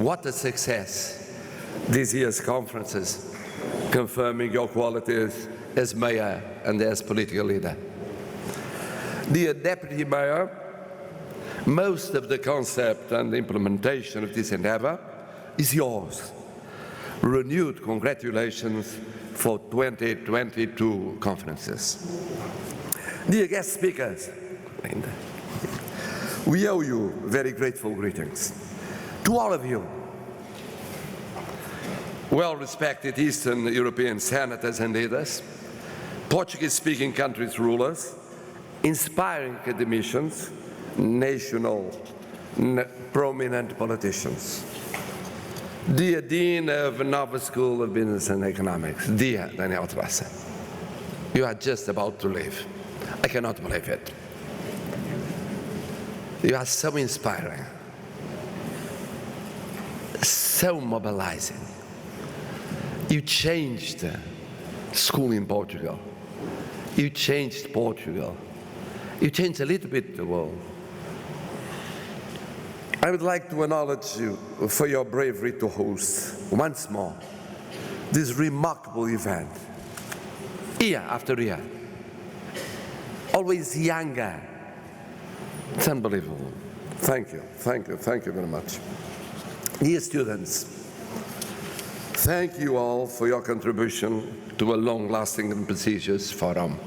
What a success, this year's conferences, confirming your qualities as mayor and as political leader. Dear Deputy Mayor, most of the concept and implementation of this endeavour is yours. Renewed congratulations for 2022 conferences. Dear guest speakers, we owe you very grateful greetings. To all of you, well-respected Eastern European senators and leaders, Portuguese-speaking countries' rulers, inspiring academicians, national prominent politicians. Dear Dean of Nova School of Business and Economics, dear Daniel Traça, you are just about to leave. I cannot believe it. You are so inspiring, so mobilizing. You changed school in Portugal. You changed Portugal. You changed a little bit the world. I would like to acknowledge you for your bravery to host once more this remarkable event, year after year, always younger. It's unbelievable. Thank you, thank you, thank you very much. Dear students, thank you all for your contribution to a long-lasting and prestigious forum.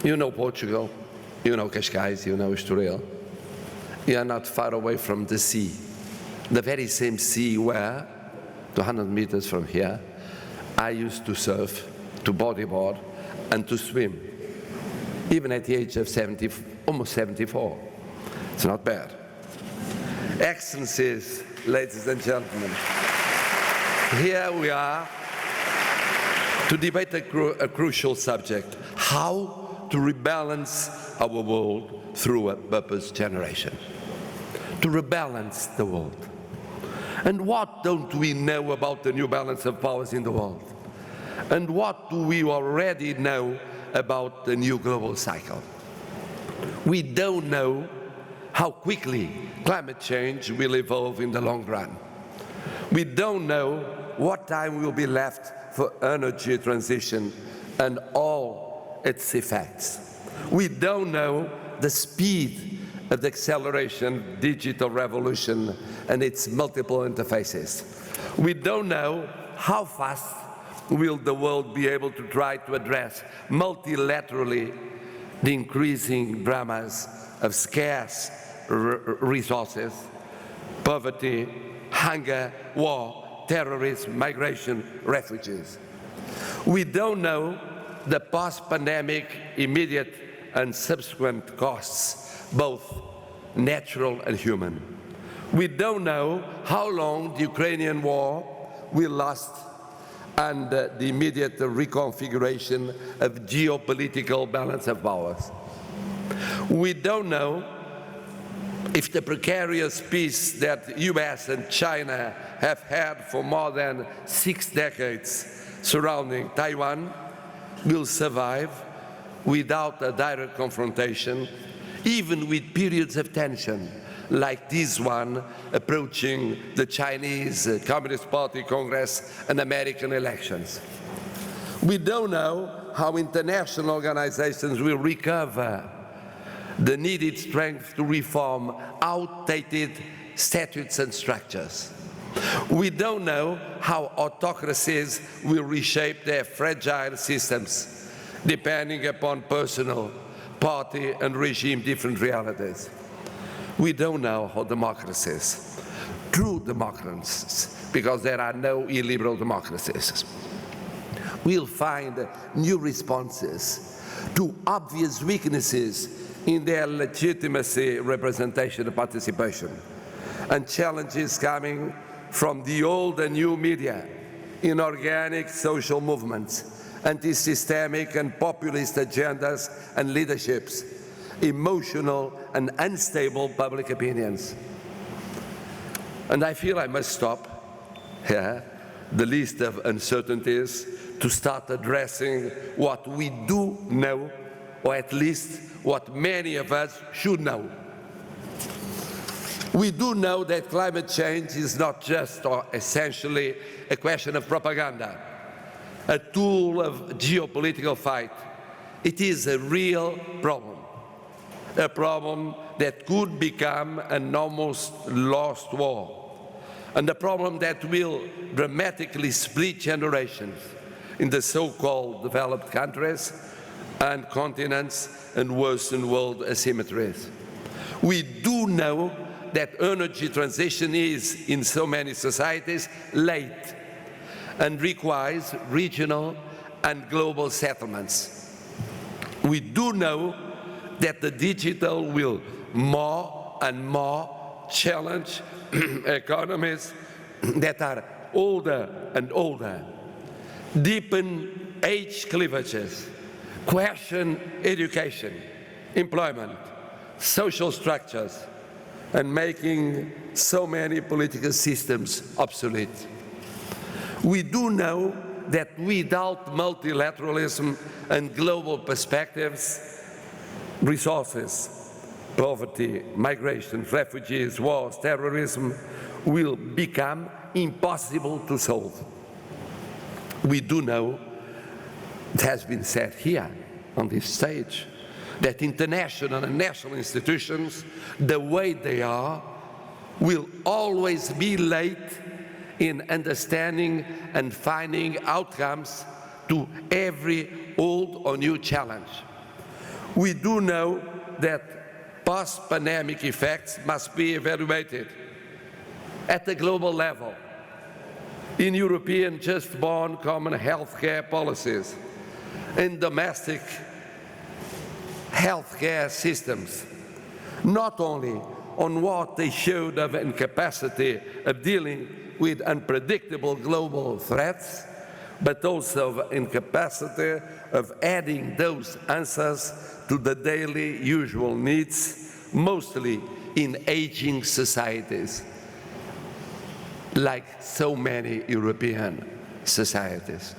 You know Portugal, you know Cascais, you know Estoril. You are not far away from the sea, the very same sea where, 200 meters from here, I used to surf, to bodyboard, and to swim, even at the age of 70, almost 74. It's not bad. Excellencies, ladies and gentlemen, here we are to debate a crucial subject: how to rebalance our world through a purpose generation. To rebalance the world. And what don't we know about the new balance of powers in the world? And what do we already know about the new global cycle? We don't know how quickly climate change will evolve in the long run. We don't know what time will be left for energy transition and all its effects. We don't know the speed of the acceleration digital revolution and its multiple interfaces. We don't know how fast will the world be able to try to address multilaterally the increasing dramas of scarce resources, poverty, hunger, war, terrorism, migration, refugees. We don't know the post-pandemic immediate and subsequent costs, both natural and human. We don't know how long the Ukrainian war will last and the immediate reconfiguration of geopolitical balance of powers. We don't know if the precarious peace that US and China have had for more than 6 decades surrounding Taiwan will survive without a direct confrontation, even with periods of tension like this one approaching the Chinese Communist Party Congress and American elections. We don't know how international organizations will recover the needed strength to reform outdated statutes and structures. We don't know how autocracies will reshape their fragile systems, depending upon personal, party and regime different realities. We don't know how democracies, true democracies, because there are no illiberal democracies, will find new responses to obvious weaknesses in their legitimacy, representation and participation, and challenges coming from the old and new media, inorganic social movements, anti-systemic and populist agendas and leaderships, emotional and unstable public opinions. And I feel I must stop here the list of uncertainties to start addressing what we do know, or at least what many of us should know. We do know that climate change is not just or essentially a question of propaganda, a tool of geopolitical fight. It is a real problem, a problem that could become an almost lost war, and a problem that will dramatically split generations in the so-called developed countries and continents and worsen world asymmetries. We do know that energy transition is, in so many societies, late and requires regional and global settlements. We do know that the digital will more and more challenge economies that are older and older, deepen age cleavages, question education, employment, social structures, and making so many political systems obsolete. We do know that without multilateralism and global perspectives, resources, poverty, migration, refugees, wars, terrorism will become impossible to solve. We do know, it has been said here on this stage, that international and national institutions, the way they are, will always be late in understanding and finding outcomes to every old or new challenge. We do know that post-pandemic effects must be evaluated at the global level, in European just-born common healthcare policies, in domestic healthcare systems, not only on what they showed of incapacity of dealing with unpredictable global threats, but also of incapacity of adding those answers to the daily usual needs, mostly in aging societies, like so many European societies.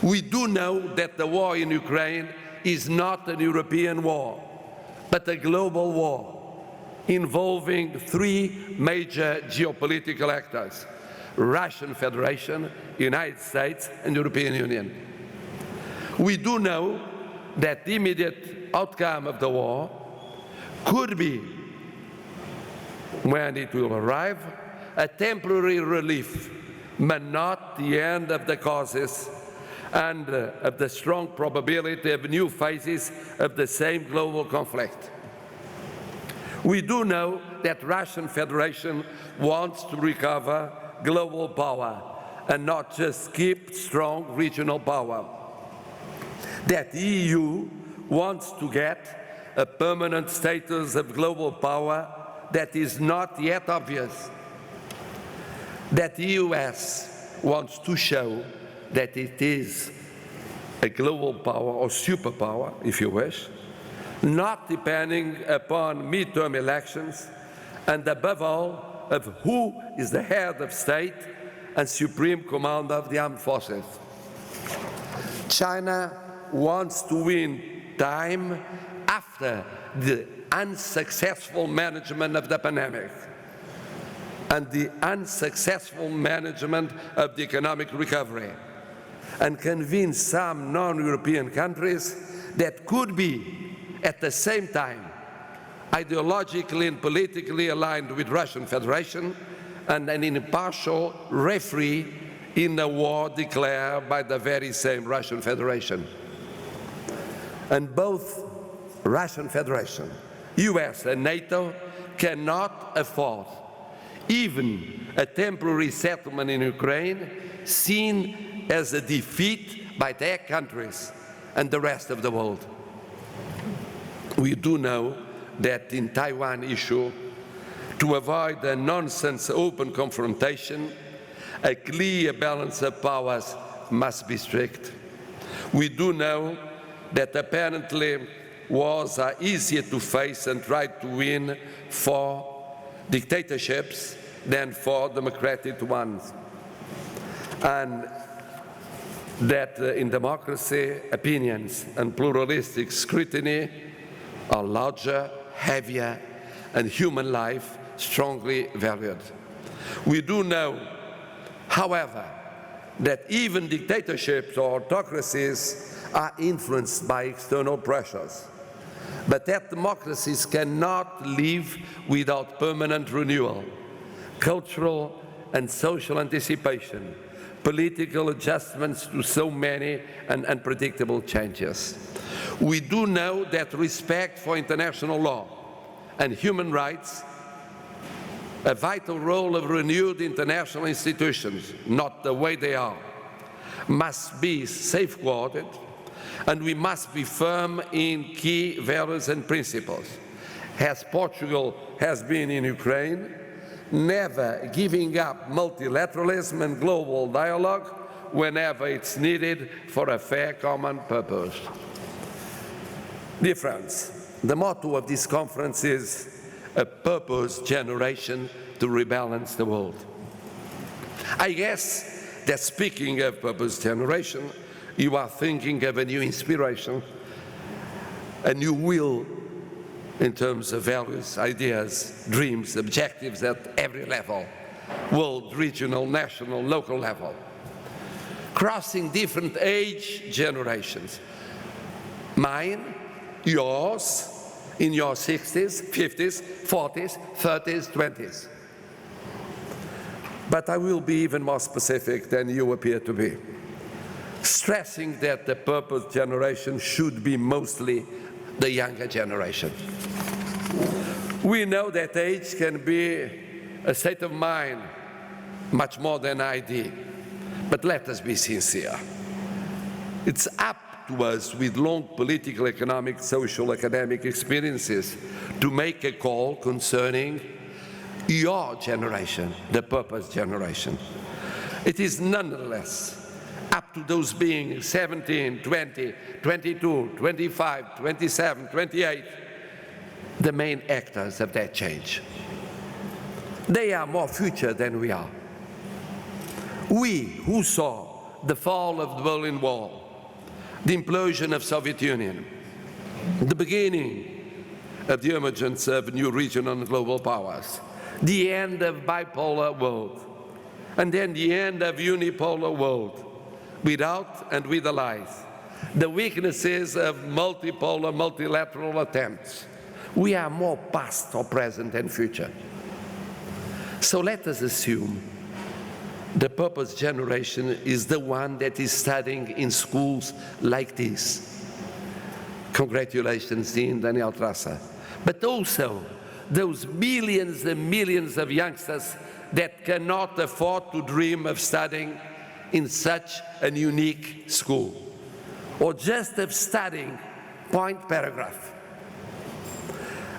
We do know that the war in Ukraine is not a European war, but a global war involving three major geopolitical actors: Russian Federation, United States, and European Union. We do know that the immediate outcome of the war could be, when it will arrive, a temporary relief, but not the end of the causes and of the strong probability of new phases of the same global conflict. We do know that Russian Federation wants to recover global power and not just keep strong regional power. That the EU wants to get a permanent status of global power that is not yet obvious. That the US wants to show that it is a global power or superpower, if you wish, not depending upon midterm elections, and above all, of who is the head of state and supreme commander of the armed forces. China wants to win time after the unsuccessful management of the pandemic and the unsuccessful management of the economic recovery, and convince some non-European countries that could be, at the same time, ideologically and politically aligned with Russian Federation and an impartial referee in a war declared by the very same Russian Federation. And both Russian Federation, US and NATO cannot afford even a temporary settlement in Ukraine seen as a defeat by their countries and the rest of the world. We do know that in Taiwan issue, to avoid a nonsense open confrontation, a clear balance of powers must be strict. We do know that apparently wars are easier to face and try to win for dictatorships than for democratic ones, and that in democracy, opinions and pluralistic scrutiny are larger, heavier, and human life strongly valued. We do know, however, that even dictatorships or autocracies are influenced by external pressures, but that democracies cannot live without permanent renewal, cultural and social anticipation, political adjustments to so many and unpredictable changes. We do know that respect for international law and human rights, a vital role of renewed international institutions, not the way they are, must be safeguarded, and we must be firm in key values and principles, as Portugal has been in Ukraine, never giving up multilateralism and global dialogue whenever it's needed for a fair common purpose. Dear friends, the motto of this conference is a purpose generation to rebalance the world. I guess that speaking of purpose generation, you are thinking of a new inspiration, a new will in terms of values, ideas, dreams, objectives at every level, world, regional, national, local level, crossing different age generations. Mine, yours, in your 60s, 50s, 40s, 30s, 20s. But I will be even more specific than you appear to be, stressing that the purpose generation should be mostly the younger generation. We know that age can be a state of mind much more than ID, but let us be sincere. It's up to us with long political, economic, social, academic experiences to make a call concerning your generation, the purpose generation. It is nonetheless up to those being 17, 20, 22, 25, 27, 28, the main actors of that change. They are more future than we are. We who saw the fall of the Berlin Wall, the implosion of Soviet Union, the beginning of the emergence of new regional and global powers, the end of bipolar world, and then the end of unipolar world, without and with allies, the weaknesses of multipolar, multilateral attempts. We are more past or present than future. So let us assume the purpose generation is the one that is studying in schools like this. Congratulations, Dean Daniel Trassa. But also those millions and millions of youngsters that cannot afford to dream of studying in such a unique school, or just of studying point paragraph.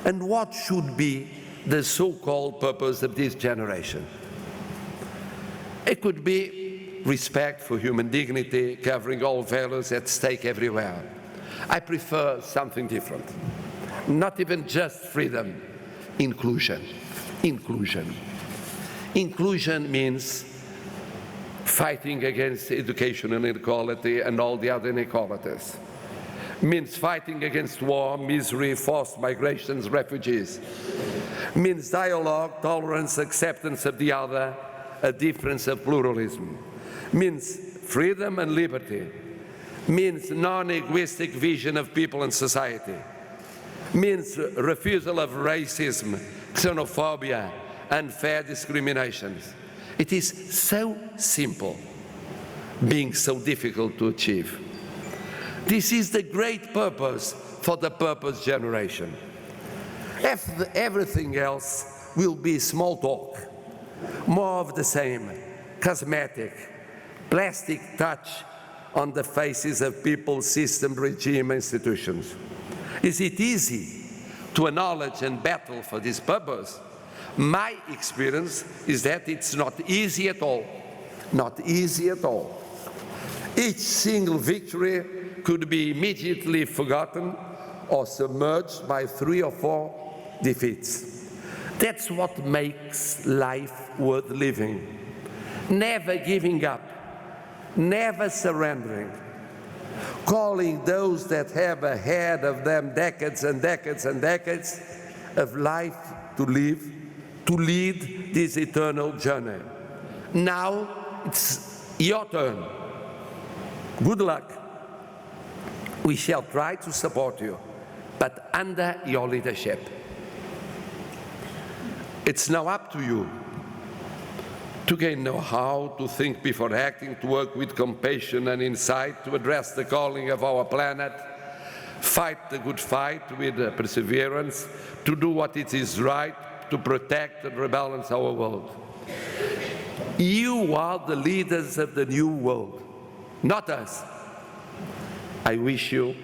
And what should be the so-called purpose of this generation? It could be respect for human dignity, covering all values at stake everywhere. I prefer something different. Not even just freedom, inclusion. Inclusion. Inclusion means fighting against educational inequality and all the other inequalities. Means fighting against war, misery, forced migrations, refugees. Means dialogue, tolerance, acceptance of the other, a difference of pluralism. Means freedom and liberty. Means non-egoistic vision of people and society. Means refusal of racism, xenophobia, unfair discriminations. It is so simple, being so difficult to achieve. This is the great purpose for the purpose generation. Everything else will be small talk, more of the same, cosmetic, plastic touch on the faces of people, system, regime, institutions. Is it easy to acknowledge and battle for this purpose? My experience is that it's not easy at all. Not easy at all. Each single victory could be immediately forgotten or submerged by 3 or 4 defeats. That's what makes life worth living. Never giving up, never surrendering, calling those that have ahead of them decades and decades and decades of life to live to lead this eternal journey. Now it's your turn. Good luck. We shall try to support you, but under your leadership. It's now up to you to gain know-how, to think before acting, to work with compassion and insight, to address the calling of our planet, fight the good fight with perseverance, to do what it is right, to protect and rebalance our world. You are the leaders of the new world, not us. I wish you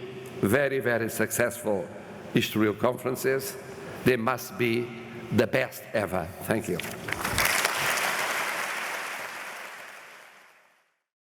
very, very successful Estoril conferences. They must be the best ever. Thank you.